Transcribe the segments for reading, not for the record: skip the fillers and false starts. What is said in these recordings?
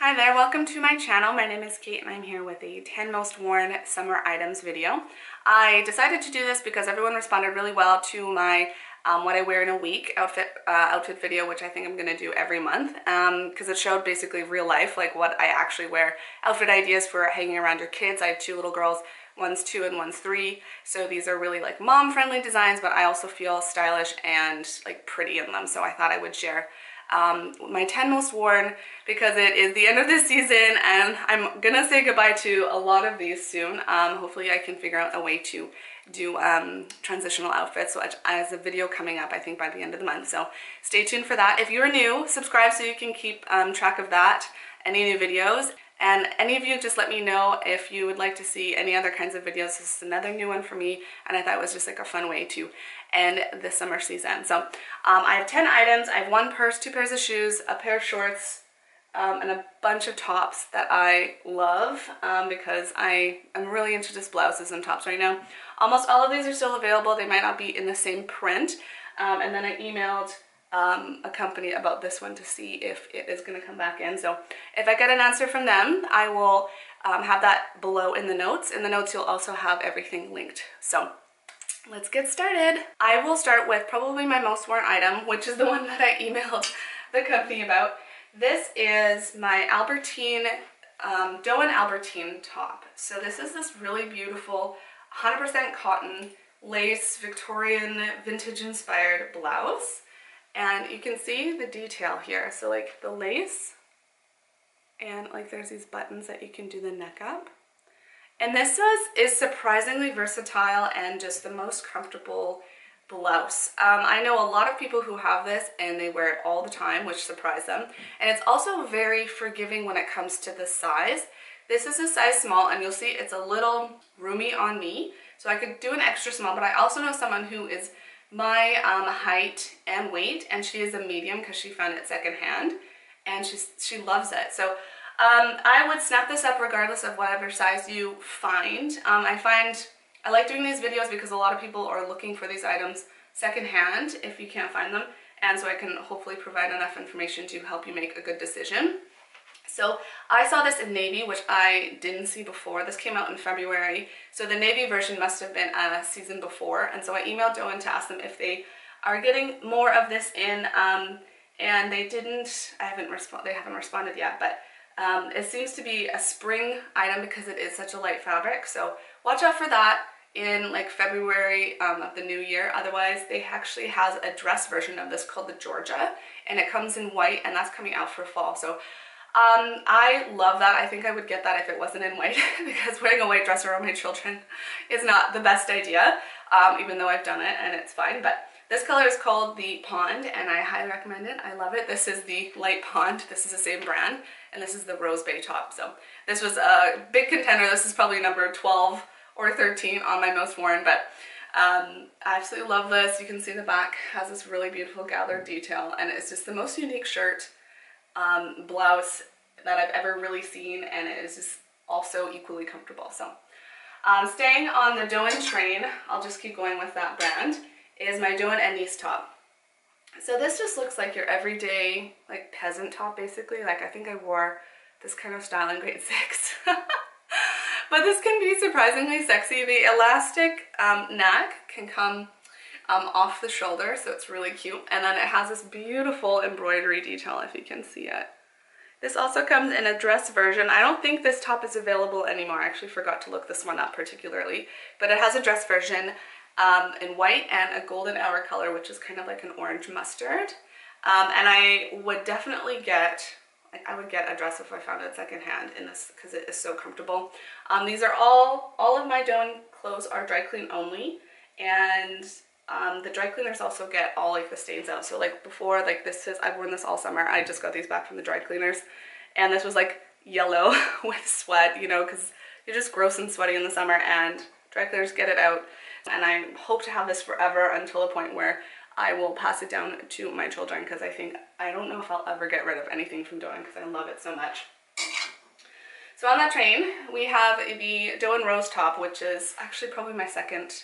Hi there, welcome to my channel. My name is Kate and I'm here with a 10 most worn summer items video. I decided to do this because everyone responded really well to my what I wear in a week outfit video, which I think I'm going to do every month because it showed basically real life, like what I actually wear, outfit ideas for hanging around your kids. I have two little girls, one's 2 and one's 3, so these are really like mom friendly designs, but I also feel stylish and like pretty in them, so I thought I would share my 10 most worn because it is the end of this season and I'm gonna say goodbye to a lot of these soon. Hopefully I can figure out a way to do transitional outfits, so as a video coming up I think by the end of the month, so stay tuned for that. If you're new, subscribe so you can keep track of that, any new videos. And any of you, just let me know if you would like to see any other kinds of videos. This is another new one for me, and I thought it was just like a fun way to end the summer season. So I have 10 items. I have 1 purse, 2 pairs of shoes, a pair of shorts, and a bunch of tops that I love because I am really into just blouses and tops right now. Almost all of these are still available. They might not be in the same print. And then I emailed a company about this one to see if it is going to come back in. So if I get an answer from them, I will have that below in the notes. In the notes you'll also have everything linked. So let's get started. I will start with probably my most worn item, which is the one that I emailed the company about. This is my Dôen Albertine top. So this is this really beautiful 100% cotton lace Victorian vintage inspired blouse. And you can see the detail here. So like the lace, and like there's these buttons that you can do the neck up. And this is surprisingly versatile and just the most comfortable blouse. I know a lot of people who have this and they wear it all the time, which surprised them. And it's also very forgiving when it comes to the size. This is a size small, and you'll see it's a little roomy on me. So I could do an extra small, but I also know someone who is my height and weight, and she is a medium because she found it secondhand, and she loves it. So I would snap this up regardless of whatever size you find. I like doing these videos because a lot of people are looking for these items secondhand if you can't find them, and so I can hopefully provide enough information to help you make a good decision. So I saw this in navy, which I didn't see before. This came out in February, so the navy version must have been a season before, and so I emailed Doan to ask them if they are getting more of this in, and they didn't. They haven't responded yet, but it seems to be a spring item because it is such a light fabric, so watch out for that in like February of the new year. Otherwise, they actually has a dress version of this called the Georgia, and it comes in white, and that's coming out for fall. So I love that. I think I would get that if it wasn't in white because wearing a white dress around my children is not the best idea, even though I've done it and it's fine. But this color is called the Pond, and I highly recommend it. I love it. This is the light Pond. This is the same brand, and this is the Rose Bay top. So this was a big contender. This is probably number 12 or 13 on my most worn, but I absolutely love this. You can see the back has this really beautiful gathered detail, and it's just the most unique shirt blouse that I've ever really seen, and it is just also equally comfortable. So staying on the Dôen train, I'll just keep going with that brand, is my Dôen Anise top. So this just looks like your everyday like peasant top basically. Like I think I wore this kind of style in grade 6. But this can be surprisingly sexy. The elastic neck can come off the shoulder, so it's really cute, and then it has this beautiful embroidery detail if you can see it. This also comes in a dress version. I don't think this top is available anymore. I actually forgot to look this one up particularly, but it has a dress version in white and a golden hour color, which is kind of like an orange mustard. And I would definitely get, I would get a dress if I found it secondhand in this because it is so comfortable. These are all of my Dôen clothes are dry clean only, and the dry cleaners also get all like the stains out. So like before, like this is, I've worn this all summer. I just got these back from the dry cleaners, and this was like yellow with sweat, you know, because you're just gross and sweaty in the summer, and dry cleaners get it out. And I hope to have this forever until a point where I will pass it down to my children, because I don't know if I'll ever get rid of anything from Dôen because I love it so much. So on that train, we have the Doan Rose top, which is actually probably my second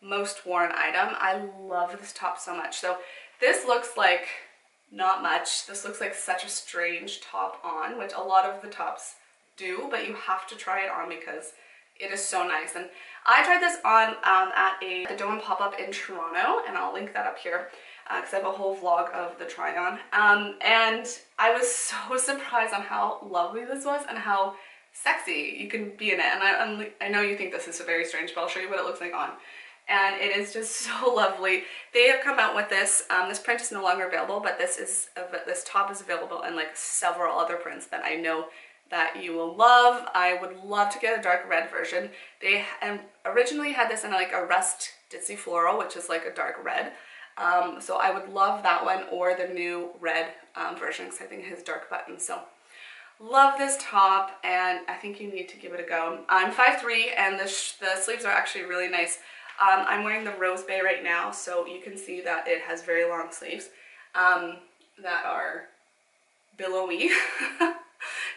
most worn item. I love this top so much. So this looks like not much. This looks like such a strange top on, which a lot of the tops do, but you have to try it on because it is so nice. And I tried this on at the Dôen pop-up in Toronto, and I'll link that up here because I have a whole vlog of the try on. And I was so surprised on how lovely this was and how sexy you can be in it. And I know you think this is very strange, but I'll show you what it looks like on. And it is just so lovely. They have come out with this. This print is no longer available, but this top is available in like several other prints that I know that you will love. I would love to get a dark red version. They originally had this in like a rust ditzy floral, which is like a dark red. So I would love that one or the new red version because I think it has dark buttons. So love this top, and I think you need to give it a go. I'm 5'3", and the sleeves are actually really nice. I'm wearing the Rose Bay right now, so you can see that it has very long sleeves that are billowy.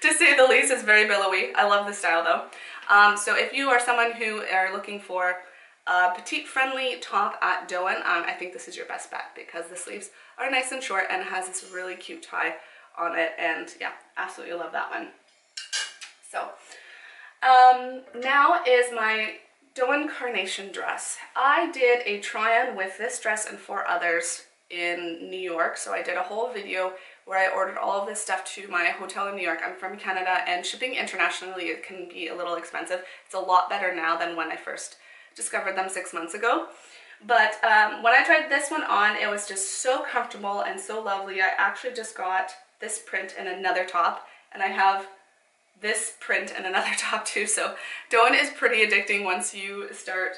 To say the least, it's very billowy. I love the style though. So if you are someone who are looking for a petite friendly top at Doan, I think this is your best bet because the sleeves are nice and short and it has this really cute tie on it, and yeah, absolutely love that one. So now is my Doan Carnation dress. I did a try-on with this dress and 4 others in New York, so I did a whole video where I ordered all of this stuff to my hotel in New York. I'm from Canada, and shipping internationally, it can be a little expensive. It's a lot better now than when I first discovered them 6 months ago. But when I tried this one on, it was just so comfortable and so lovely. I actually just got this print in another top, and I have this print and another top too. So Doan is pretty addicting once you start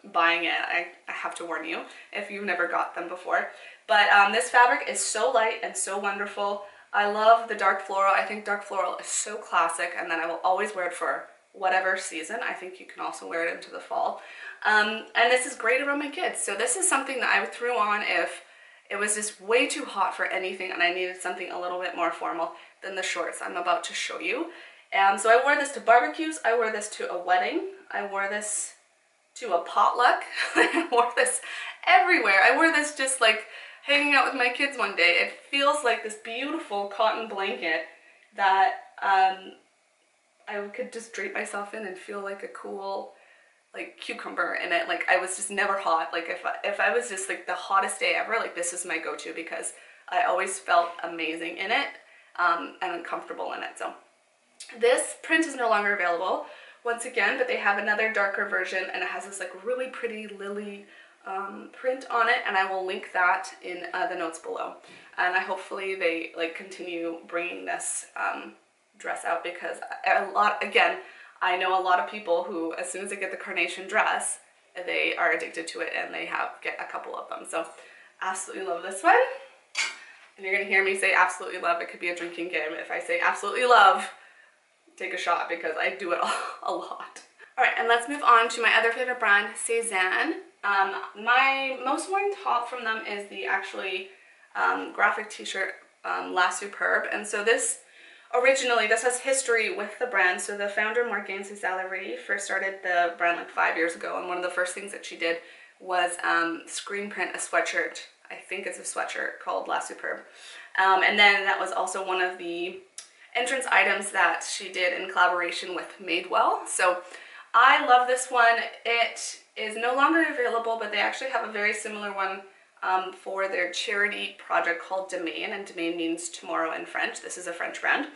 buying it. I have to warn you if you've never got them before. But this fabric is so light and so wonderful. I love the dark floral. I think dark floral is so classic, and then I will always wear it for whatever season. I think you can also wear it into the fall. And this is great around my kids. So this is something that I threw on if it was just way too hot for anything and I needed something a little bit more formal than the shorts I'm about to show you. So I wore this to barbecues, I wore this to a wedding, I wore this to a potluck, I wore this everywhere. I wore this just like hanging out with my kids one day. It feels like this beautiful cotton blanket that I could just drape myself in and feel like a cool like cucumber in it. Like I was just never hot. Like if I was just like the hottest day ever, like this is my go-to because I always felt amazing in it and comfortable in it. So this print is no longer available once again, but they have another darker version and it has this like really pretty lily print on it, and I will link that in the notes below. And hopefully they like continue bringing this dress out because I know a lot of people who as soon as they get the carnation dress, they are addicted to it and they get a couple of them. So absolutely love this one. And you're gonna hear me say absolutely love. It could be a drinking game. If I say absolutely love, take a shot because I do it a lot. All right, and let's move on to my other favorite brand, Sézane. My most worn top from them is the actually graphic t-shirt La Superbe. And so this has history with the brand. So the founder, Morgane Cézanne, first started the brand like 5 years ago, and one of the first things that she did was screen print a sweatshirt. I think it's a sweatshirt called La Superbe. And then that was also one of the entrance items that she did in collaboration with Madewell. So I love this one. It is no longer available, but they actually have a very similar one for their charity project called Demain, and Demain means tomorrow in French. This is a French brand.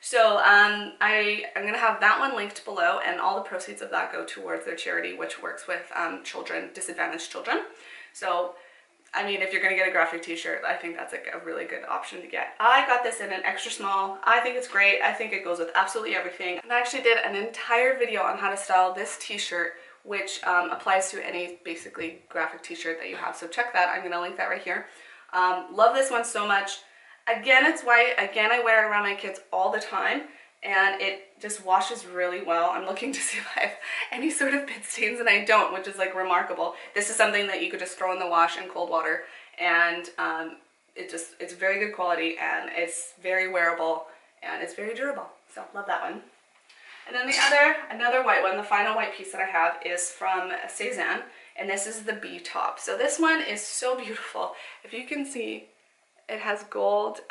So I'm going to have that one linked below, and all the proceeds of that go towards their charity, which works with children, disadvantaged children. So I mean, if you're going to get a graphic t-shirt, I think that's like a really good option to get. I got this in an extra small. I think it's great. I think it goes with absolutely everything. And I actually did an entire video on how to style this t-shirt, which applies to any basically graphic t-shirt that you have. So check that. I'm going to link that right here. Love this one so much. Again, it's white. Again, I wear it around my kids all the time, and it just washes really well. I'm looking to see if I have any sort of bit stains, and I don't, which is like remarkable. This is something that you could just throw in the wash in cold water, and it's very good quality, and it's very wearable, and it's very durable. So love that one. And then another white one, the final white piece that I have is from Sézane, and this is the B top. So this one is so beautiful. If you can see, It has gold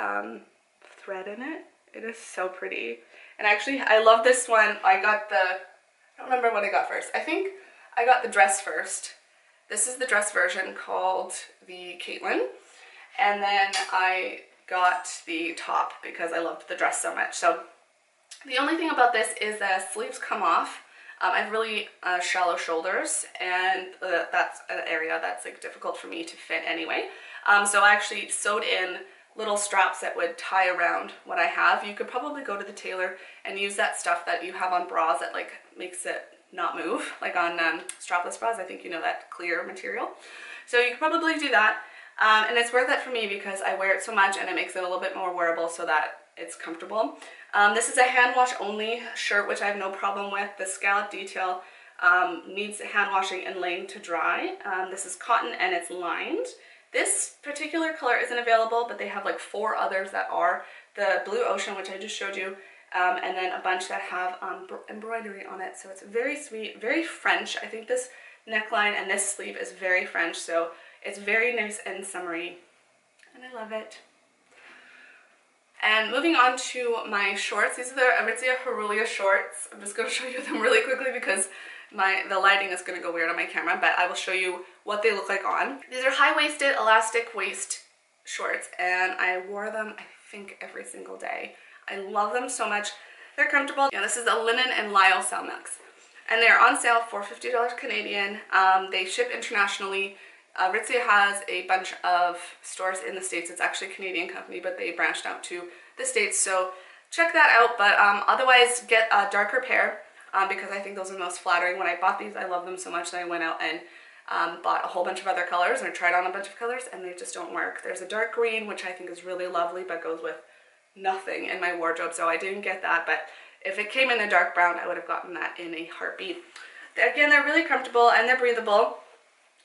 thread in it. It is so pretty. And actually, I love this one. I don't remember what I got first. I think I got the dress first. This is the dress version called the Caitlin. And then I got the top because I loved the dress so much. So the only thing about this is the sleeves come off. I have really shallow shoulders, and that's an area that's like difficult for me to fit anyway. So I actually sewed in little straps that would tie around what I have. You could probably go to the tailor and use that stuff that you have on bras that like makes it not move, like on strapless bras. I think you know that clear material. So you could probably do that, and it's worth it for me because I wear it so much and it makes it a little bit more wearable so that it's comfortable. This is a hand wash only shirt, which I have no problem with. The scallop detail needs hand washing and laying to dry. This is cotton and it's lined. This particular color isn't available, but they have like 4 others that are. The Blue Ocean, which I just showed you, and then a bunch that have embroidery on it. So it's very sweet, very French. I think this neckline and this sleeve is very French, so it's very nice and summery, and I love it. And moving on to my shorts, these are the Aritzia Herulia shorts. I'm just going to show you them really quickly because the lighting is going to go weird on my camera, but I will show you what they look like on. These are high-waisted elastic waist shorts, and I wore them I think every single day. I love them so much. They're comfortable. Yeah, this is a linen and Lyle cell mix, and they're on sale for $50 Canadian. They ship internationally. Aritzia has a bunch of stores in the States. It's actually a Canadian company, but they branched out to the States, so check that out. But otherwise, get a darker pair because I think those are the most flattering. When I bought these, I love them so much that I went out and bought a whole bunch of other colors, and I tried on a bunch of colors, and they just don't work. There's a dark green, which I think is really lovely, but goes with nothing in my wardrobe, so I didn't get that. But if it came in a dark brown, I would have gotten that in a heartbeat. Again, they're really comfortable and they're breathable.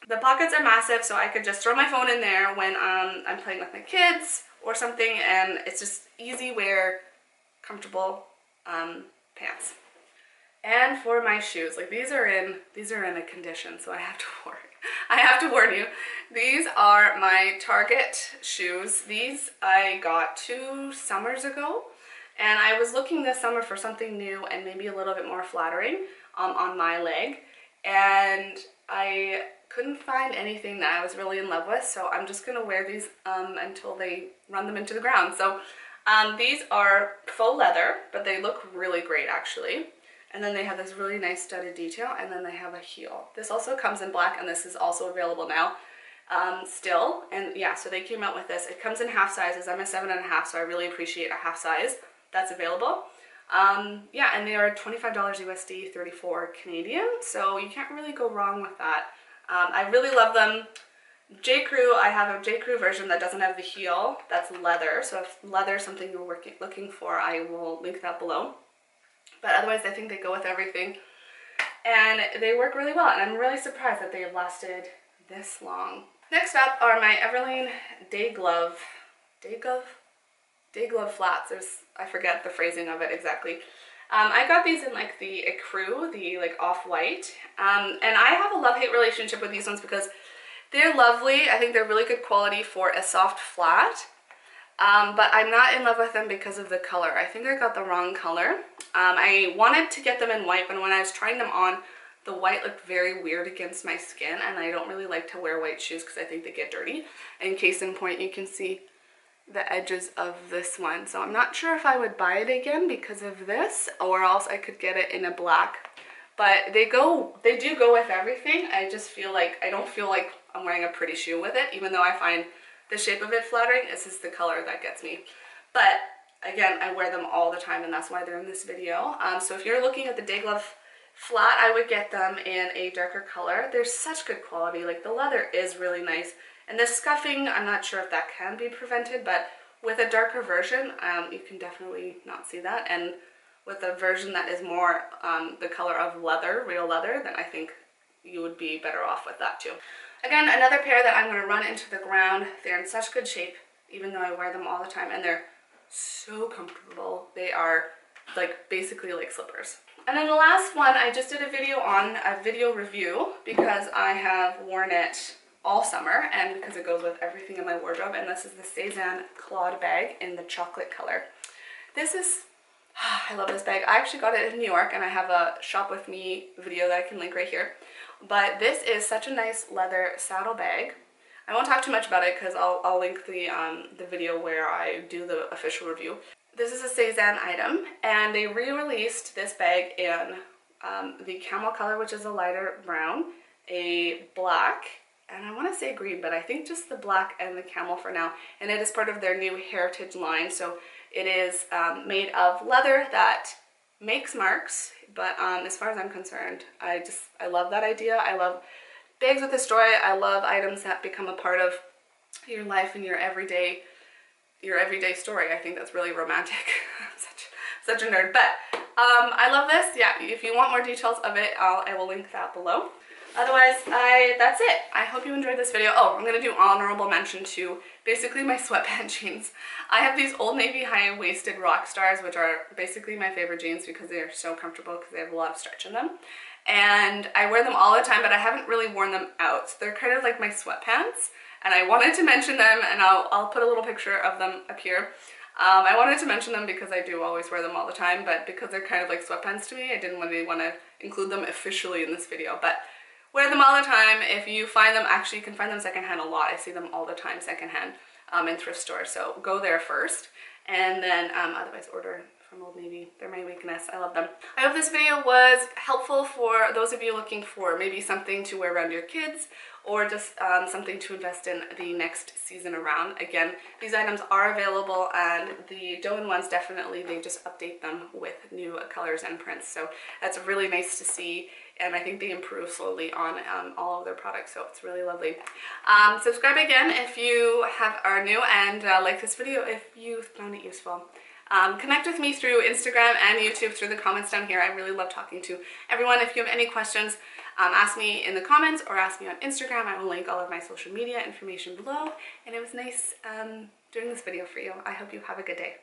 The pockets are massive, so I could just throw my phone in there when I'm playing with my kids or something, and it's just easy wear, comfortable pants. And for my shoes, like these are in a condition, so I have to warn you. These are my Target shoes. These I got 2 summers ago, and I was looking this summer for something new and maybe a little bit more flattering on my leg, and I couldn't find anything that I was really in love with, so I'm just gonna wear these until they run them into the ground. So these are faux leather, but they look really great actually. And then they have this really nice studded detail, and then they have a heel. This also comes in black, and this is also available now still. And yeah, so they came out with this. It comes in half sizes. I'm a 7.5, so I really appreciate a half size that's available. Yeah, and they are $25 USD, 34 Canadian, so you can't really go wrong with that. I really love them. J. Crew, I have a J. Crew version that doesn't have the heel. That's leather, so if leather is something you're looking for, I will link that below. But otherwise, I think they go with everything, and they work really well, and I'm really surprised that they have lasted this long. Next up are my Everlane Day Glove flats. I forget the phrasing of it exactly. I got these in like the ecru, the like off-white, and I have a love-hate relationship with these ones because they're lovely. I think they're really good quality for a soft flat, but I'm not in love with them because of the color. I think I got the wrong color. I wanted to get them in white, but when I was trying them on, the white looked very weird against my skin, and I don't really like to wear white shoes because I think they get dirty. And case in point, you can see the edges of this one, so I'm not sure if I would buy it again because of this, or else I could get it in a black. But they do go with everything. I just feel like I don't feel like I'm wearing a pretty shoe with it, even though I find the shape of it flattering. It's just the color that gets me. But again, I wear them all the time, and that's why they're in this video. So if you're looking at the Day Glove flat, I would get them in a darker color. They're such good quality. Like the leather is really nice. And the scuffing, I'm not sure if that can be prevented, but with a darker version, you can definitely not see that. And with a version that is more the color of leather, real leather, then I think you would be better off with that too. Again, another pair that I'm going to run into the ground. They're in such good shape, even though I wear them all the time, and they're so comfortable. They are like basically like slippers. And then the last one, I just did a video on, a video review, because I have worn it all summer, and because it goes with everything in my wardrobe. And this is the Sézane cloth bag in the chocolate color. This is, I love this bag. I actually got it in New York, and I have a shop with me video that I can link right here. But this is such a nice leather saddle bag. I won't talk too much about it because I'll link the video where I do the official review. This is a Sézane item, and they re-released this bag in the camel color, which is a lighter brown, a black, and I want to say green, but I think just the black and the camel for now. And it is part of their new heritage line, so it is made of leather that makes marks. But as far as I'm concerned, I love that idea. I love bags with a story. I love items that become a part of your life and your everyday story. I think that's really romantic. such a nerd, but I love this. Yeah, if you want more details of it, I will link that below. Otherwise, that's it. I hope you enjoyed this video. Oh, I'm gonna do honorable mention to basically my sweatpant jeans. I have these Old Navy high-waisted rock stars, which are basically my favorite jeans because they are so comfortable because they have a lot of stretch in them. And I wear them all the time, but I haven't really worn them out. So they're kind of like my sweatpants, and I wanted to mention them, and I'll put a little picture of them up here. I wanted to mention them because I do always wear them all the time, but because they're kind of like sweatpants to me, I didn't really want to include them officially in this video. But wear them all the time. If you find them, actually you can find them secondhand a lot. I see them all the time secondhand in thrift stores, so go there first, and then otherwise order from Old Navy. They're my weakness. I love them. I hope this video was helpful for those of you looking for maybe something to wear around your kids, or just something to invest in the next season around. Again, these items are available, and the Doan ones definitely, they just update them with new colors and prints, so that's really nice to see. And I think they improve slowly on all of their products, so it's really lovely. Subscribe again if you are new, and like this video if you found it useful. Connect with me through Instagram and YouTube through the comments down here. I really love talking to everyone. If you have any questions, ask me in the comments or ask me on Instagram. I will link all of my social media information below. And it was nice doing this video for you. I hope you have a good day.